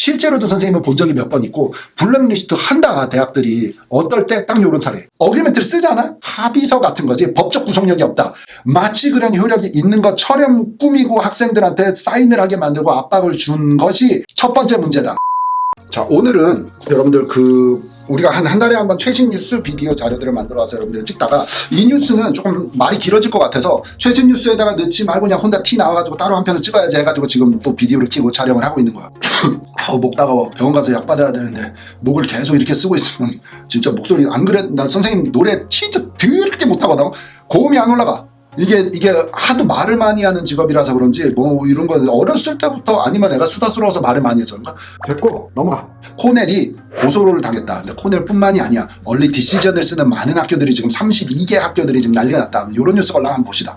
실제로도 선생님은 본 적이 몇 번 있고 블랙리스트 한다 대학들이 어떨 때 딱 요런 사례. 어그리멘트를 쓰잖아? 합의서 같은 거지. 법적 구속력이 없다. 마치 그런 효력이 있는 것처럼 꾸미고 학생들한테 사인을 하게 만들고 압박을 준 것이 첫 번째 문제다. 자, 오늘은 여러분들 우리가 한 달에 한 번 최신 뉴스 비디오 자료들을 만들어와서 여러분들 찍다가 이 뉴스는 조금 말이 길어질 것 같아서 최신 뉴스에다가 넣지 말고 그냥 혼자 티 나와가지고 따로 한 편을 찍어야지 해가지고 지금 또 비디오를 켜고 촬영을 하고 있는 거야. 목 따가워. 병원 가서 약 받아야 되는데 목을 계속 이렇게 쓰고 있으면 진짜 목소리 안 그래. 난 선생님 노래 진짜 더럽게 못하거든. 고음이 안 올라가. 이게 하도 말을 많이 하는 직업이라서 그런지 뭐 이런 거 어렸을 때부터 아니면 내가 수다스러워서 말을 많이 해서 그런가? 됐고 넘어가. 코넬이 고소를 당했다. 근데 코넬뿐만이 아니야. 얼리 디시전을 쓰는 많은 학교들이 지금 32개 학교들이 지금 난리가 났다. 이런 뉴스가 올라가 한번 봅시다.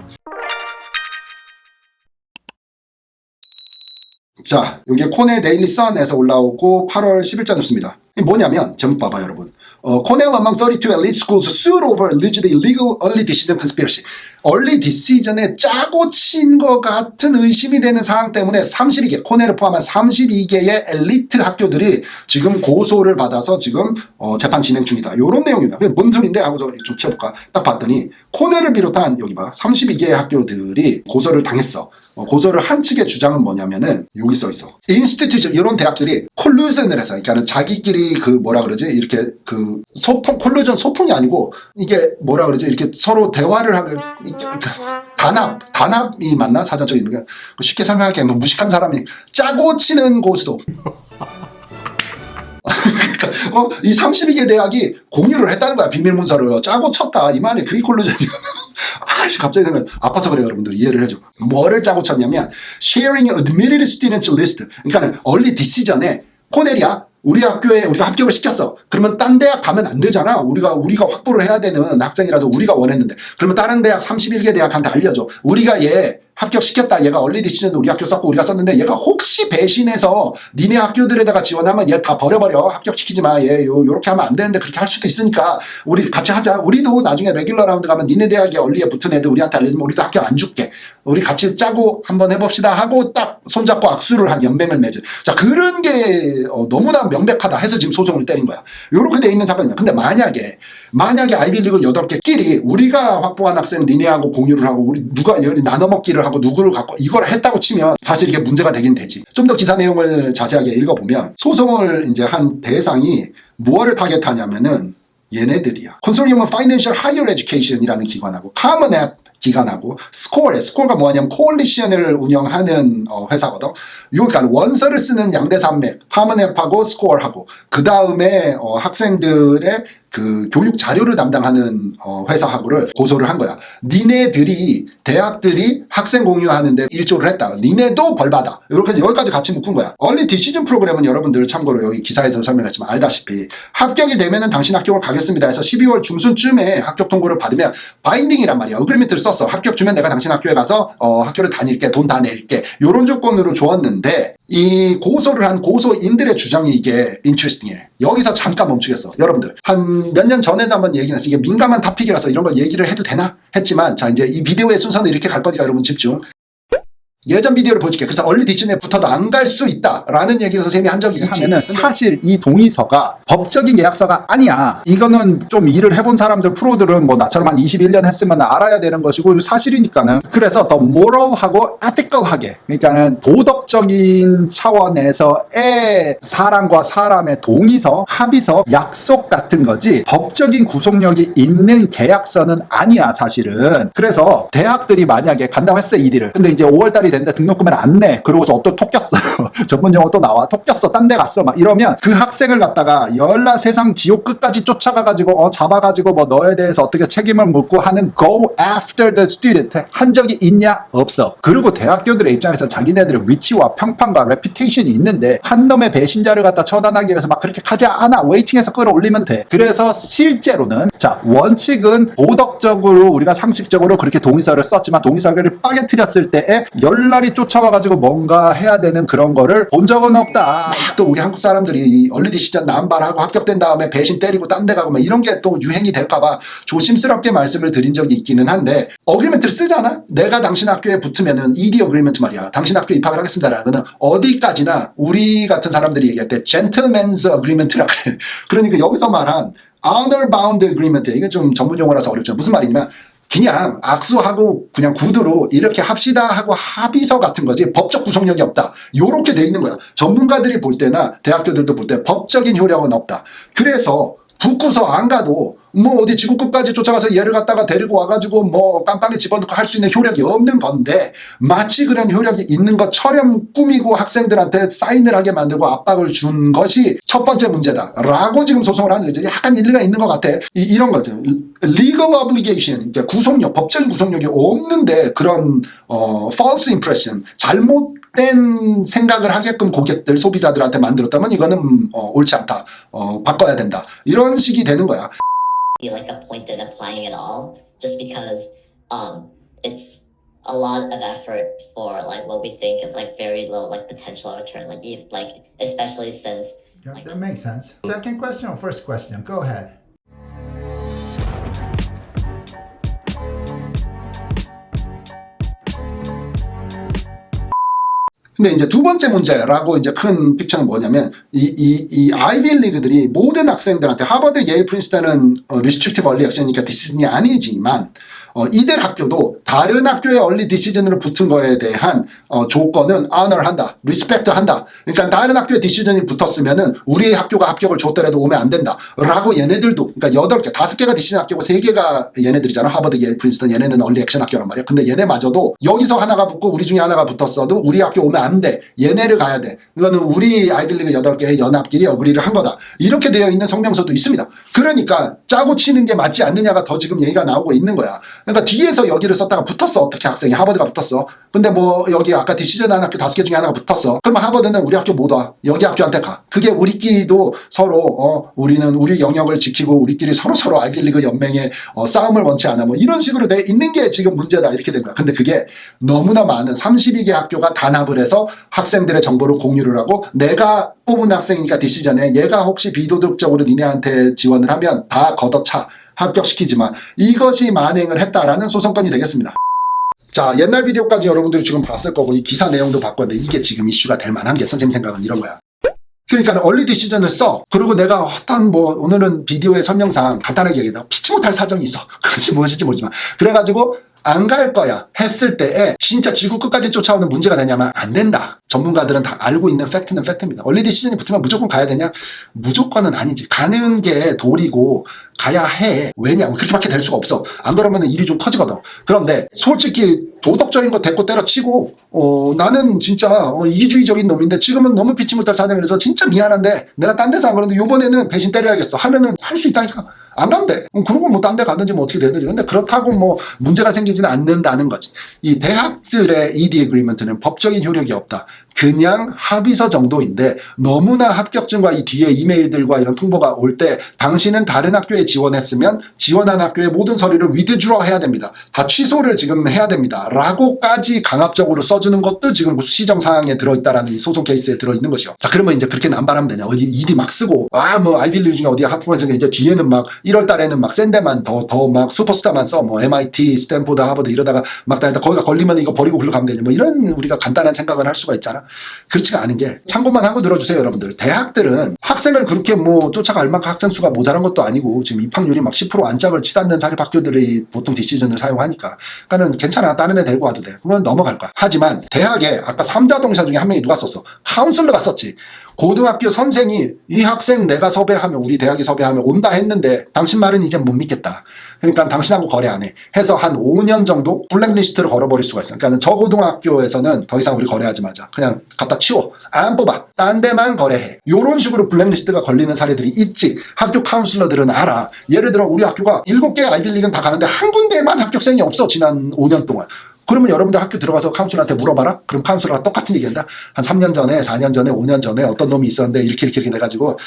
자, 이게 코넬 데일리 선에서 올라오고 8월 10일자 뉴스입니다. 이게 뭐냐면 제목 봐봐 여러분. Cornell among 32 elite schools sued over alleged illegal early decision conspiracy. 얼리 디시전에 짜고 친 것 같은 의심이 되는 사항 때문에 32개, 코넬을 포함한 32개의 엘리트 학교들이 지금 고소를 받아서 지금 재판 진행 중이다. 이런 내용입니다. 그게 뭔 소린데 하고 좀 키워볼까? 딱 봤더니 코넬을 비롯한 여기 봐 32개의 학교들이 고소를 당했어. 고소를 한 측의 주장은 뭐냐면은 여기 써 있어. 인스티튜션 이런 대학들이 콜루전을 해서 그러니까 자기끼리 뭐라 그러지? 이렇게 소통 콜루전 소통이 아니고 이게 뭐라 그러지? 이렇게 서로 대화를 하는 단합이 맞나? 사전적인 게 쉽게 설명할게. 뭐 무식한 사람이 짜고 치는 고수도. 그러니까 이 32개 대학이 공유를 했다는 거야. 비밀 문서를 짜고 쳤다 이 말이 그게 콜루전이야. 갑자기 생각 아파서 그래요. 여러분들 이해를 해줘. 뭐를 짜고 쳤냐면 sharing admitted students list. 그러니까 얼리 디시전에 코넬이야. 우리 학교에 우리가 합격을 시켰어. 그러면 딴 대학 가면 안 되잖아. 우리가 확보를 해야 되는 학생이라서 우리가 원했는데. 그러면 다른 대학 31개 대학한테 알려줘. 우리가 얘 합격시켰다. 얘가 얼리 디시전도 우리 학교 썼고 우리가 썼는데 얘가 혹시 배신해서 니네 학교들에다가 지원하면 얘 다 버려버려. 합격시키지 마. 얘 요렇게 하면 안 되는데 그렇게 할 수도 있으니까 우리 같이 하자. 우리도 나중에 레귤러 라운드 가면 니네 대학에 얼리에 붙은 애들 우리한테 알려주면 우리도 합격 안 줄게. 우리 같이 짜고 한번 해봅시다 하고 딱 손잡고 악수를 한 연맹을 맺은. 자, 그런 게 너무나 명백하다 해서 지금 소송을 때린 거야. 요렇게 돼 있는 사건이야. 근데 만약에 아이비리그 8개끼리 우리가 확보한 학생 니네하고 공유를 하고 우리 누가 나눠먹기를 하고 누구를 갖고 이걸 했다고 치면 사실 이게 문제가 되긴 되지. 좀 더 기사 내용을 자세하게 읽어보면 소송을 이제 한 대상이 뭐를 타겟하냐면은 얘네들이야. Consortium of Financial Higher Education이라는 기관하고 Common App 기관하고 스코어가 뭐냐면 코올리션을 운영하는 회사거든. 그러니까 원서를 쓰는 양대산맥 파머넷하고 스코어하고 그 다음에 학생들의 교육 자료를 담당하는 회사하고를 고소를 한 거야. 니네들이 대학들이 학생 공유하는데 일조를 했다. 니네도 벌받아. 이렇게 여기까지 같이 묶은 거야. 얼리 디시전 프로그램은 여러분들 참고로 여기 기사에서 설명했지만 알다시피 합격이 되면은 당신 학교를 가겠습니다 해서 12월 중순쯤에 합격 통보를 받으면 바인딩이란 말이야. 어그리멘트를 썼어. 합격 주면 내가 당신 학교에 가서 학교를 다닐게. 돈 다 낼게. 이런 조건으로 줬는데 이 고소를 한 고소인들의 주장이 이게 인트레스팅해. 여기서 잠깐 멈추겠어. 여러분들 한 몇 년 전에도 한번 얘기했어. 이게 민감한 토픽이라서 이런 걸 얘기를 해도 되나? 했지만 자 이제 이 비디오의 순서는 이렇게 갈 거니까 여러분 집중. 예전 비디오를 보여줄게. 그래서 얼리 디시전에 붙어도 안 갈 수 있다라는 얘기를 선생님이 한 적이 있지. 사실 이 동의서가 법적인 계약서가 아니야. 이거는 좀 일을 해본 사람들 프로들은 뭐 나처럼 한 21년 했으면 알아야 되는 것이고 사실이니까는. 그래서 더 moral하고 ethical하게 그러니까는 도덕적인 차원에서의 사람과 사람의 동의서, 합의서, 약속 같은 거지 법적인 구속력이 있는 계약서는 아니야 사실은. 그래서 대학들이 만약에 간다고 했어 1위를. 근데 이제 5월달이 됐는데 등록금을 안 내. 그러고서 또 톡꼈어요. 전문 용어 또 나와. 톡꼈어. 딴 데 갔어. 막 이러면 그 학생을 갖다가 열나 세상 지옥 끝까지 쫓아가가지고 잡아가지고 뭐 너에 대해서 어떻게 책임을 묻고 하는 go after the student 한 적이 있냐? 없어. 그리고 대학교들의 입장에서 자기네들의 위치와 평판과 레퓨테이션이 있는데 한 놈의 배신자를 갖다 처단하기 위해서 막 그렇게 하지 않아. 웨이팅해서 끌어올리면 돼. 그래서 실제로는 자 원칙은 도덕적으로 우리가 상식적으로 그렇게 동의서를 썼지만 동의서를 빠개뜨렸을 때에 열 쫄라리 쫓아와가지고 뭔가 해야 되는 그런 거를 본 적은 없다. 또 우리 한국 사람들이 이 얼리 디시전 남발하고 합격된 다음에 배신 때리고 딴 데 가고 막 이런 게 또 유행이 될까봐 조심스럽게 말씀을 드린 적이 있기는 한데, 어그리먼트를 쓰잖아? 내가 당신 학교에 붙으면은 ED 어그리먼트 말이야. 당신 학교에 입학을 하겠습니다라는 어디까지나 우리 같은 사람들이 얘기할 때 gentleman's agreement라 그래. 그러니까 여기서 말한 honor bound agreement, 이게 좀 전문 용어라서 어렵죠. 무슨 말이냐면 그냥 악수하고 그냥 구두로 이렇게 합시다 하고 합의서 같은 거지 법적 구속력이 없다. 요렇게 돼 있는 거야. 전문가들이 볼 때나 대학교들도 볼 때 법적인 효력은 없다. 그래서 붙고서 안 가도 뭐 어디 지구 끝까지 쫓아가서 얘를 갖다가 데리고 와가지고 뭐 깜빵에 집어넣고 할 수 있는 효력이 없는 건데, 마치 그런 효력이 있는 것처럼 꾸미고 학생들한테 사인을 하게 만들고 압박을 준 것이 첫 번째 문제다라고 지금 소송을 하는 거죠. 약간 일리가 있는 것 같아. 이런 거죠. legal obligation, 그러니까 구속력, 법적인 구속력이 없는데 그런 false impression, 잘못된 생각을 하게끔 고객들, 소비자들한테 만들었다면 이거는 옳지 않다. 바꿔야 된다. 이런 식이 되는 거야. be like a point in applying it all just because it's a lot of effort for like what we think is like very low like potential return, like if like especially since Yeah, that makes sense. Second question or first question? Go ahead. 근데 이제 두 번째 문제라고 이제 큰 픽처는 뭐냐면 이 아이비 리그들이 모든 학생들한테 하버드, 예일, 프린스턴은 리스트릭티브 얼리 액션이니까 디시전이 아니지만 이들 학교도 다른 학교의 얼리 디시전으로 붙은 거에 대한 조건은 honor 한다, respect 한다. 그러니까 다른 학교에 디시전이 붙었으면은 우리 학교가 합격을 줬더라도 오면 안 된다 라고 얘네들도, 그러니까 8개, 5개가 디시전 학교고 3개가 얘네들이잖아. 하버드, 예일, 프린스턴. 얘네는 얼리 액션 학교란 말이야. 근데 얘네마저도 여기서 하나가 붙고 우리 중에 하나가 붙었어도 우리 학교 오면 안 돼. 얘네를 가야 돼. 이거는 우리 아이빌리그 8개의 연합끼리 어그리를 한 거다. 이렇게 되어 있는 성명서도 있습니다. 그러니까 짜고 치는 게 맞지 않느냐가 더 지금 얘기가 나오고 있는 거야. 그러니까 뒤에서 여기를 썼다가 붙었어. 어떻게 학생이 하버드가 붙었어. 근데 뭐 여기 아까 디시전 한 학교 5개 중에 하나가 붙었어. 그러면 하버드는 우리 학교 못 와. 여기 학교한테 가. 그게 우리끼리도 서로 우리는 우리 영역을 지키고 우리끼리 서로 아이빌리그 연맹의 싸움을 원치 않아. 뭐 이런 식으로 돼 있는 게 지금 문제다. 이렇게 된 거야. 근데 그게 너무나 많은 32개 학교가 단합을 해서 학생들의 정보를 공유를 하고, 내가 뽑은 학생이니까 디시전에 얘가 혹시 비도덕적으로 니네한테 지원을 하면 다 걷어차. 합격시키지만 이것이 만행을 했다라는 소송건이 되겠습니다. 자, 옛날 비디오까지 여러분들이 지금 봤을 거고 이 기사 내용도 봤건데 이게 지금 이슈가 될 만한 게 선생님 생각은 이런 거야. 그러니까 얼리 디시전을 써. 그리고 내가 어떤 뭐 오늘은 비디오의 설명상 간단하게 얘기해도 피치 못할 사정이 있어. 그것이 무엇인지 모르지만 그래가지고 안 갈 거야 했을 때에 진짜 지구 끝까지 쫓아오는 문제가 되냐면 안 된다. 전문가들은 다 알고 있는 팩트는 팩트입니다. 얼리 디시전이 붙으면 무조건 가야 되냐? 무조건은 아니지. 가는 게 도리고 가야 해. 왜냐? 그렇게밖에 될 수가 없어. 안 그러면 일이 좀 커지거든. 그런데 솔직히 도덕적인 거 대고 때려치고 나는 진짜 이기주의적인 놈인데 지금은 너무 피치 못할 사정이라서 진짜 미안한데 내가 딴 데서 안 그러는데 이번에는 배신 때려야겠어 하면은 할 수 있다니까. 안 가면 돼. 그러고 뭐 딴 데 가든지 뭐 어떻게 되든지. 근데 그렇다고 뭐 문제가 생기지는 않는다는 거지. 이 대학들의 ED 어그리먼트는 법적인 효력이 없다. 그냥 합의서 정도인데 너무나 합격증과 이 뒤에 이메일들과 이런 통보가 올 때 당신은 다른 학교에 지원했으면 지원한 학교의 모든 서류를 withdraw 해야 됩니다. 다 취소를 지금 해야 됩니다. 라고까지 강압적으로 써주는 것도 지금 시정사항에 들어있다라는 이 소송 케이스에 들어있는 것이요. 자, 그러면 이제 그렇게 남발하면 되냐. 어디 ED 막 쓰고 뭐 아이빌리그 중에 어디에 합격해서 이제 뒤에는 막 1월 달에는 막 센 데만 더 막 슈퍼스타만 써. 뭐 MIT, 스탠포드, 하버드 이러다가 막 다니다 거기가 걸리면 이거 버리고 글로 가면 되냐. 뭐 이런 우리가 간단한 생각을 할 수가 있잖아. 그렇지가 않은 게 참고만 하고 들어주세요, 여러분들. 대학들은 학생을 그렇게 뭐 쫓아갈 만큼 학생 수가 모자란 것도 아니고 지금 입학률이 막 10% 안짝을 치닫는 사립학교들이 보통 디시전을 사용하니까. 그러니까는 괜찮아. 다른 애 데리고 와도 돼. 그러면 넘어갈 거야. 하지만 대학에 아까 3자 동사 중에 한 명이 누가 썼어? 카운슬러가 썼지. 고등학교 선생이 이 학생 내가 섭외하면 우리 대학이 섭외하면 온다 했는데 당신 말은 이제 못 믿겠다. 그러니까 당신하고 거래 안 해. 해서 한 5년 정도 블랙리스트를 걸어버릴 수가 있어. 그러니까 저 고등학교에서는 더 이상 우리 거래하지 마자. 그냥 갖다 치워. 안 뽑아. 딴 데만 거래해. 요런 식으로 블랙리스트가 걸리는 사례들이 있지. 학교 카운슬러들은 알아. 예를 들어 우리 학교가 7개 아이빌리그는 다 가는데 한 군데만 합격생이 없어. 지난 5년 동안. 그러면 여러분들 학교 들어가서 카운슬러한테 물어봐라. 그럼 카운슬러가 똑같은 얘기한다. 한 3년 전에, 4년 전에, 5년 전에 어떤 놈이 있었는데 이렇게 돼가지고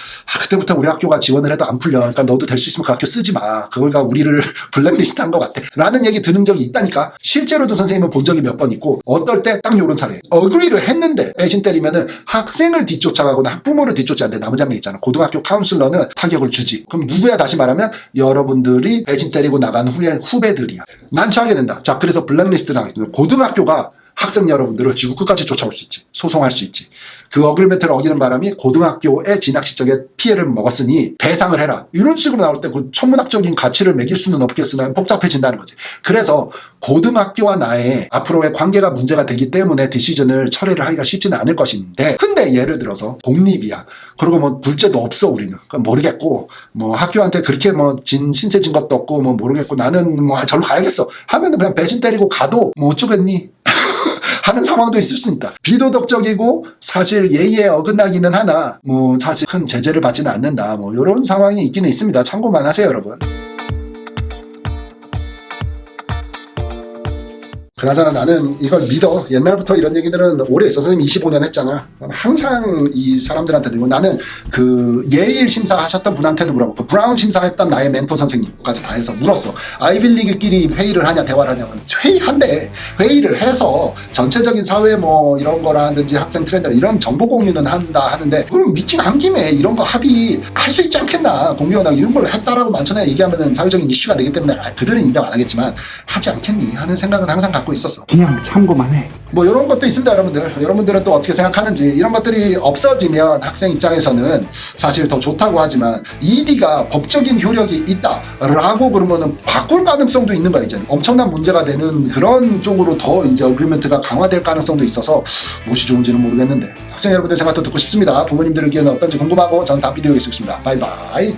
그때부터 우리 학교가 지원을 해도 안 풀려. 그러니까 너도 될 수 있으면 그 학교 쓰지 마. 그거가 우리를 블랙리스트한 것 같아. 라는 얘기 들은 적이 있다니까. 실제로도 선생님은 본 적이 몇 번 있고 어떨 때 딱 요런 사례. 어그리를 했는데 배신 때리면은 학생을 뒤쫓아가거나 학부모를 뒤쫓아야 남은 장면 있잖아. 고등학교 카운슬러는 타격을 주지. 그럼 누구야? 다시 말하면 여러분들이 배신 때리고 나간 후에 후배들이야. 난처하게 된다. 자, 그래서 블랙리스트 당했거든요. 고등학교가 학생 여러분들을 지구 끝까지 쫓아올 수 있지. 소송할 수 있지. 그 어그리멘트를 어기는 바람이 고등학교에 진학 실적에 피해를 먹었으니 배상을 해라. 이런 식으로 나올 때 그 천문학적인 가치를 매길 수는 없겠으나 복잡해진다는 거지. 그래서 고등학교와 나의 앞으로의 관계가 문제가 되기 때문에 디시전을 철회를 하기가 쉽지는 않을 것인데, 근데 예를 들어서 공립이야. 그리고 뭐 둘째도 없어 우리는. 모르겠고 뭐 학교한테 그렇게 뭐 신세 진 것도 없고 뭐 모르겠고 나는 뭐 절로 가야겠어 하면은 그냥 배신 때리고 가도 뭐 어쩌겠니 하는 상황도 있을 수 있다. 비도덕적이고 사실 예의에 어긋나기는 하나 뭐 사실 큰 제재를 받지는 않는다. 뭐 이런 상황이 있기는 있습니다. 참고만 하세요, 여러분. 그나저나 나는 이걸 믿어. 옛날부터 이런 얘기들은 오래 있어. 선생님 25년 했잖아. 항상 이 사람들한테 들고 나는 그 예일 심사 하셨던 분한테도 물어보고 브라운 심사했던 나의 멘토 선생님까지 다 해서 물었어. 아이빌리그끼리 회의를 하냐 대화를 하냐면 회의한대. 회의를 해서 전체적인 사회 뭐 이런 거라든지 학생 트렌드 이런 정보 공유는 한다 하는데 그럼 미팅 한 김에 이런 거 합의할 수 있지 않겠나. 공유원하고 이런 걸 했다라고 많잖아요. 얘기하면은 사회적인 이슈가 되기 때문에 그들은 인정 안 하겠지만 하지 않겠니 하는 생각은 항상 갖고 있었어. 그냥 참고만 해. 뭐 이런 것도 있습니다, 여러분들. 여러분들은 또 어떻게 생각하는지. 이런 것들이 없어지면 학생 입장에서는 사실 더 좋다고 하지만 ED가 법적인 효력이 있다라고 그러면은 바꿀 가능성도 있는 거야. 이제 엄청난 문제가 되는 그런 쪽으로 더 이제 어그리먼트가 강화될 가능성도 있어서 무엇이 좋은지는 모르겠는데 학생 여러분들 생각도 듣고 싶습니다. 부모님들 의견은 어떤지 궁금하고 저는 다음 비디오에 있겠습니다. 바이바이.